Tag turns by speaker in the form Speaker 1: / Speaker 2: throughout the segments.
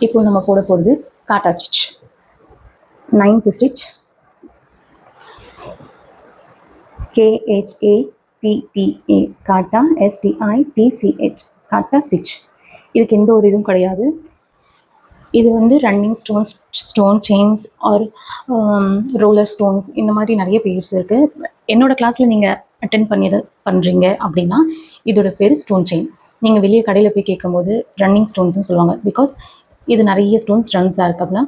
Speaker 1: இப்போ நம்ம போட போகிறது khatta stitch. 9th stitch KHATTA khatta STITCH khatta stitch. இதுக்கு எந்த ஒரு இதுவும் கிடையாது. இது வந்து running stone chains or roller stones இந்த மாதிரி நிறைய பேர்ஸ் இருக்குது. என்னோடய கிளாஸில் நீங்கள் அட்டென்ட் பண்ணுறீங்க அப்படின்னா இதோட பேர் ஸ்டோன் செயின். நீங்கள் வெளியே கடையில் போய் கேட்கும்போது ரன்னிங் ஸ்டோன்ஸ்னு சொல்லுவாங்க. பிகாஸ் இது நிறைய ஸ்டோன்ஸ் ரன்ஸாக இருக்குது அப்படின்னா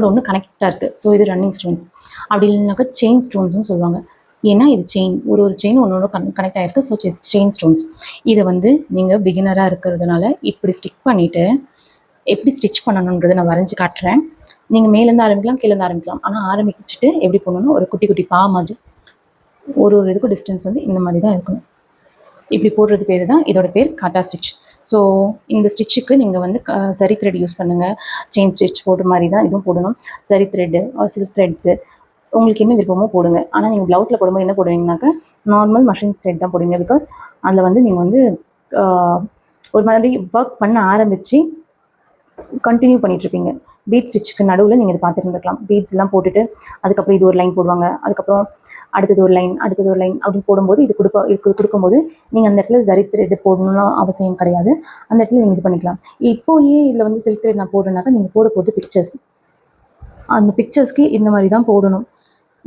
Speaker 1: ஒன்று கனெக்டாக இருக்குது. ஸோ இது ரன்னிங் ஸ்டோன்ஸ். அப்படி இல்லைனாக்கா செயின் ஸ்டோன்ஸ்னு சொல்லுவாங்க. ஏன்னா இது செயின், ஒரு செயின் கனெக்ட் ஆகிருக்கு. So chain stones. இதை வந்து நீங்கள் பிகினராக இருக்கிறதுனால இப்படி ஸ்டிக் பண்ணிவிட்டு எப்படி ஸ்டிச் பண்ணணுன்றதை நான் வரைஞ்சி காட்டுறேன். நீங்கள் மேலேருந்து ஆரம்பிக்கலாம், கீழேருந்து ஆரம்பிக்கலாம். ஆனால் ஆரம்பிச்சுட்டு எப்படி பண்ணணும்னா ஒரு குட்டி குட்டி பா மாதிரி ஒரு இதுக்கும் டிஸ்டன்ஸ் வந்து இந்த மாதிரி தான் இருக்கணும். இப்படி போடுறது பேர் தான், இதோட பேர் காட்டா ஸ்டிச். ஸோ இந்த ஸ்டிச்சுக்கு நீங்கள் வந்து சரி த்ரெட் யூஸ் பண்ணுங்கள். செயின் ஸ்டிச் போடுற மாதிரி தான் இதுவும் போடணும். சரி த்ரெட்டு ஆர் சில்க் த்ரெட்ஸு உங்களுக்கு என்ன விருப்பமோ போடுங்க. ஆனால் நீங்கள் ப்ளவுஸில் போடும்போது என்ன போடுவீங்கனாக்கா நார்மல் மஷின் த்ரெட் தான் போடுவீங்க. பிகாஸ் அதில் வந்து நீங்கள் வந்து ஒரு மாதிரி ஒர்க் பண்ண ஆரம்பித்து கண்டினியூ பண்ணிகிட்ருப்பீங்க. பீட் ஸ்டிச்சுக்கு நடுவில் நீங்கள் இதை பார்த்துருந்துருக்கலாம். பீட்ஸ்லாம் போட்டுட்டு அதுக்கப்புறம் இது ஒரு லைன் போடுவாங்க, அதுக்கப்புறம் அடுத்தது ஒரு லைன் அப்படின்னு போடும்போது இது கொடுக்கும்போது நீங்கள் அந்த இடத்துல ஜரி த்ரெட் போடணும்னு அவசியம் கிடையாது. அந்த இடத்துல நீங்கள் இது பண்ணிக்கலாம். இப்போயே இதில் வந்து சில்க் த்ரெட் நான் போடுறேன்னாக்கா நீங்கள் போட போகிறது பிக்சர்ஸ். அந்த பிக்சர்ஸ்க்கு இந்த மாதிரி தான் போடணும்.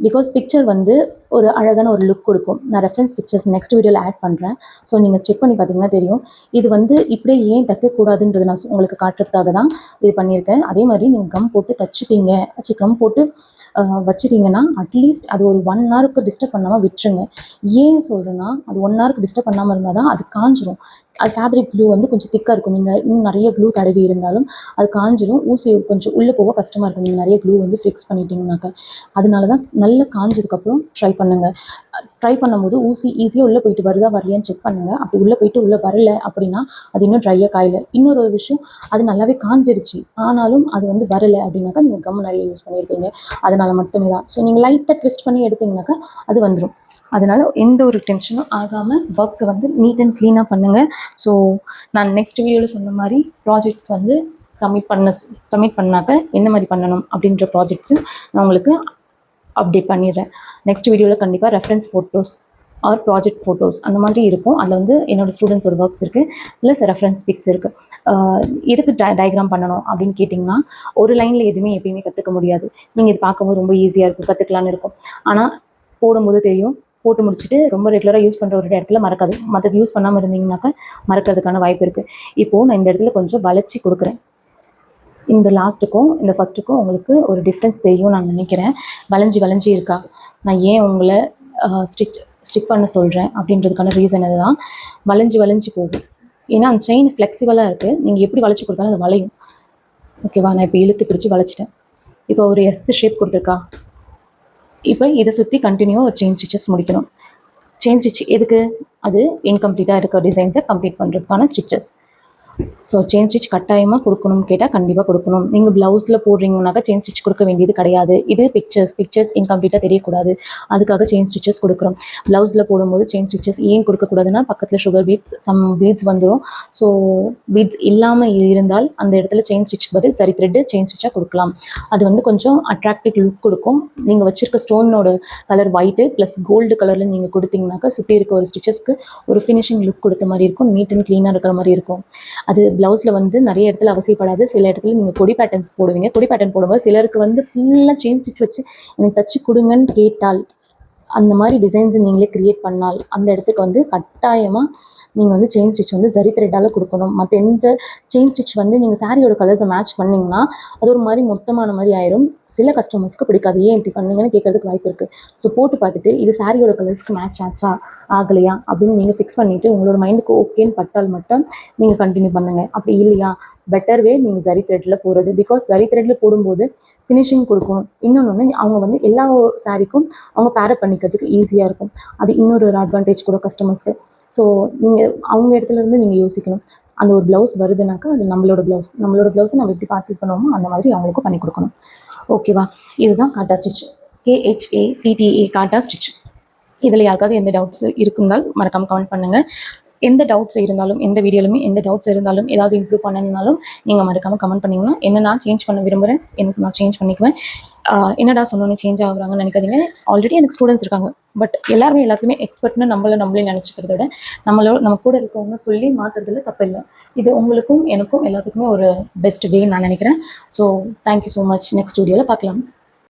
Speaker 1: பிகாஸ் பிக்சர் வந்து ஒரு அழகான ஒரு லுக் கொடுக்கும். நான் ரெஃபரன்ஸ் பிக்சர்ஸ் நெக்ஸ்ட் வீடியோவில் ஆட் பண்ணுறேன். ஸோ நீங்கள் செக் பண்ணி பார்த்தீங்கன்னா தெரியும். இது வந்து இப்படியே ஏன் தைக்கக்கூடாதுன்றது நான் உங்களுக்கு காட்டுறதுக்காக தான் இது பண்ணியிருக்கேன். அதே மாதிரி நீங்கள் கம் போட்டு கம் போட்டு வச்சுட்டிங்கன்னா அட்லீஸ்ட் அது ஒரு 1 ஹவருக்கு டிஸ்டர்ப் பண்ணாமல் விட்டுருங்க. ஏன் சொல்கிறேன்னா அது 1 ஹவருக்கு டிஸ்டர்ப் பண்ணாமல் இருந்தால் தான் அது காஞ்சிரும். அது ஃபேப்ரிக் க்ளூ வந்து கொஞ்சம் திக்காக இருக்கும். நீங்கள் இன்னும் நிறைய க்ளூ தடவி இருந்தாலும் அது காஞ்சிரும். ஊசி கொஞ்சம் உள்ளே போக கஷ்டமாக இருக்கும் நீங்கள் நிறைய க்ளூ வந்து ஃபிக்ஸ் பண்ணிட்டீங்கன்னாக்கா. அதனால தான் நல்லா காஞ்சதுக்கப்புறம் ட்ரை பண்ணுங்கள். ட்ரை பண்ணும்போது ஊசி ஈஸியாக உள்ளே போயிட்டு வருதா வரலையான்னு செக் பண்ணுங்கள். அப்படி உள்ளே போயிட்டு உள்ளே வரலை அப்படின்னா அது இன்னும் ட்ரையாக காயலை. இன்னொரு விஷயம், அது நல்லாவே காஞ்சிருச்சு ஆனாலும் அது வந்து வரலை அப்படின்னாக்கா நீங்கள் கம் நிறைய யூஸ் பண்ணியிருப்பீங்க. அதனால் மட்டுமே தான். ஸோ நீங்கள் லைட்டாக ட்விஸ்ட் பண்ணி எடுத்திங்கனாக்கா அது வந்துடும். அதனால் எந்த ஒரு டென்ஷனும் ஆகாமல் ஒர்க்ஸை வந்து நீட் அண்ட் க்ளீனாக பண்ணுங்கள். ஸோ நான் நெக்ஸ்ட் வீடியோவில் சொன்ன மாதிரி ப்ராஜெக்ட்ஸ் வந்து சப்மிட் பண்ணாக்க என்ன மாதிரி பண்ணணும் அப்படின்ற ப்ராஜெக்ட்ஸு நான் உங்களுக்கு அப்டேட் பண்ணிடுறேன். நெக்ஸ்ட் வீடியோவில் கண்டிப்பாக reference photos or project photos அந்த மாதிரி இருக்கும். அதில் வந்து என்னோடய ஸ்டூடெண்ட்ஸோட ஒர்க்ஸ் இருக்குது, ப்ளஸ் ரெஃபரன்ஸ் பிக்ஸ் இருக்குது. எதுக்கு டயக்ராம் பண்ணணும் அப்படின்னு கேட்டிங்கன்னா ஒரு லைனில் எதுவுமே எப்பயுமே கற்றுக்க முடியாது. நீங்கள் இது பார்க்கும்போது ரொம்ப ஈஸியாக இருக்கும், கற்றுக்கலான்னு இருக்கும். ஆனால் போடும்போது தெரியும். போட்டு முடிச்சுட்டு ரொம்ப ரெகுலராக யூஸ் பண்ணுற ஒரு இடத்துல மறக்காது. மற்றது யூஸ் பண்ணாமல் இருந்தீங்கன்னாக்கா மறக்கிறதுக்கான வாய்ப்பு இருக்குது. இப்போது நான் இந்த இடத்துல கொஞ்சம் வளைச்சி கொடுக்குறேன். இந்த லாஸ்ட்டுக்கும் இந்த ஃபஸ்ட்டுக்கும் உங்களுக்கு ஒரு டிஃப்ரென்ஸ் தெரியும் நான் நினைக்கிறேன். வளைஞ்சி இருக்கா? நான் ஏன் உங்களை ஸ்டிக் பண்ண சொல்கிறேன் அப்படின்றதுக்கான ரீசன் அதுதான். வளைஞ்சி போகும். ஏன்னா அந்த செயின் ஃப்ளெக்சிபிளாக இருக்குது. நீங்கள் எப்படி வளைச்சி கொடுத்தாலும் அது வளையும். ஓகேவா? நான் இப்போ இழுத்து பிடிச்சி வளைச்சிட்டேன். இப்போ ஒரு எஸ் ஷேப் கொடுத்துருக்கா? இப்போ இதை சுற்றி கண்டினியூவாக ஒரு செயின் ஸ்டிச்சஸ் முடிக்கணும். செயின் ஸ்டிச் எதுக்கு? அது இன்கம்ப்ளீட்டாக இருக்க டிசைன்ஸை கம்ப்ளீட் பண்ணுறதுக்கான ஸ்டிச்சஸ். ஸோ செயின் ஸ்டிச் கட்டாயமாக கொடுக்கணும்னு கேட்டால் கண்டிப்பாக கொடுக்கணும். நீங்கள் ப்ளவுஸில் போடுறீங்கனாக்கா செயின் ஸ்டிச் கொடுக்க வேண்டியது கிடையாது. இது பிக்சர்ஸ் இன்கம்ப்ளீட்டாக தெரியக்கூடாது, அதுக்காக செயின் ஸ்டிச்சஸ் கொடுக்குறோம். ப்ளவுஸில் போடும்போது செயின் ஸ்டிச்சஸ் ஏன் கொடுக்கக்கூடாதுன்னா பக்கத்தில் சுகர் பீட்ஸ் பீட்ஸ் வந்துடும். ஸோ பீட்ஸ் இல்லாமல் இருந்தால் அந்த இடத்துல செயின் ஸ்டிச் பதில் சரி த்ரெட்டு செயின் ஸ்டிச்சாக கொடுக்கலாம். அது வந்து கொஞ்சம் அட்ராக்டிவ் லுக் கொடுக்கும். நீங்கள் வச்சுருக்க ஸ்டோனோட கலர் ஒயிட்டு ப்ளஸ் கோல்டு கலரில் நீங்கள் கொடுத்தீங்கன்னாக்கா சுற்றி இருக்க ஒரு ஸ்டிச்சஸ்க்கு ஒரு ஃபினிஷிங் லுக் கொடுத்த மாதிரி இருக்கும். நீட் அண்ட் க்ளீனாக இருக்கிற மாதிரி இருக்கும். அது ப்ளவுஸில் வந்து நிறைய இடத்துல அவசியப்படாது. சில இடத்துல நீங்கள் கொடி பேட்டர்ன்ஸ் போடுவீங்க. கொடி பேட்டர்ன் போடும்போது சிலருக்கு வந்து ஃபுல்லாக செயின் ஸ்டிச் வச்சு எனக்கு தச்சு கொடுங்கன்னு கேட்டால் அந்த மாதிரி டிசைன்ஸை நீங்களே க்ரியேட் பண்ணால் அந்த இடத்துக்கு வந்து கட்டாயமாக நீங்கள் வந்து செயின் ஸ்டிச் வந்து சரி த்ரெட்டால் கொடுக்கணும். மற்ற எந்த செயின் ஸ்டிச் வந்து நீங்கள் சாரியோட கலர்ஸை மேட்ச் பண்ணிங்கன்னா அது ஒரு மாதிரி மொத்தமான மாதிரி ஆயிரும். சில கஸ்டமர்ஸ்க்கு பிடிக்காது. ஏன் இப்படி பண்ணீங்கன்னு கேட்கறதுக்கு வாய்ப்பு இருக்குது. ஸோ போட்டு பார்த்துட்டு இது சாரியோட கலர்ஸ்க்கு மேட்ச் ஆச்சா ஆகலையா அப்படின்னு நீங்கள் ஃபிக்ஸ் பண்ணிவிட்டு உங்களோட மைண்டுக்கு ஓகேன்னு பட்டால் மட்டும் நீங்கள் கண்டினியூ பண்ணுங்கள். அப்படி இல்லையா பெட்டர் வே நீங்கள் சரி த்ரெட்டில் போகிறது. பிகாஸ் சரி த்ரெட்டில் போடும்போது ஃபினிஷிங் கொடுக்கும். இன்னொன்று அவங்க வந்து எல்லா சாரிக்கும் அவங்க பேரப் பண்ணிக்கிறதுக்கு ஈஸியாக இருக்கும். அது இன்னொரு அட்வான்டேஜ் கூட கஸ்டமர்ஸ்க்கு. ஸோ நீங்கள் அவங்க இடத்துலேருந்து நீங்கள் யோசிக்கணும். அந்த ஒரு ப்ளவுஸ் வருதுனாக்கா அது நம்மளோட ப்ளவுஸை நம்ம எப்படி பார்த்து பண்ணுவோமோ அந்த மாதிரி அவங்களுக்கும் பண்ணி கொடுக்கணும். ஓகேவா? இதுதான் காட்டா ஸ்டிச். KHATTA காட்டா ஸ்டிச். இதில் யாருக்காவது எந்த டவுட்ஸ் இருக்குங்கால் மறக்காமல் கமெண்ட் பண்ணுங்கள். எந்த டவுட்ஸ் இருந்தாலும், எந்த வீடியோலுமே எந்த டவுட்ஸ் இருந்தாலும், ஏதாவது இம்ப்ரூவ் பண்ணணும்னாலும் நீங்கள் மறக்காமல் கமெண்ட் பண்ணிங்கன்னா, என்ன நான் சேஞ்ச் பண்ண விரும்புகிறேன், எனக்கு நான் சேஞ்ச் பண்ணிக்குவேன். என்னடா சொன்னோன்னே சேஞ்ச் ஆகுறாங்கன்னு நினைக்காதீங்க. ஆல்ரெடி எனக்கு ஸ்டூடெண்ட்ஸ் இருக்காங்க. பட் எல்லாருமே எல்லாத்துக்குமே எக்ஸ்பர்ட்னு நம்மளே நினச்சிக்கிறத விட, நம்ம கூட இருக்கவங்க சொல்லி மாற்றுறதுல தப்பு இல்லை. இது உங்களுக்கும் எனக்கும் எல்லாத்துக்குமே ஒரு பெஸ்ட் வேன்னு நான் நினைக்கிறேன். So thank you so much. Next வீடியோவில் பார்க்கலாம்.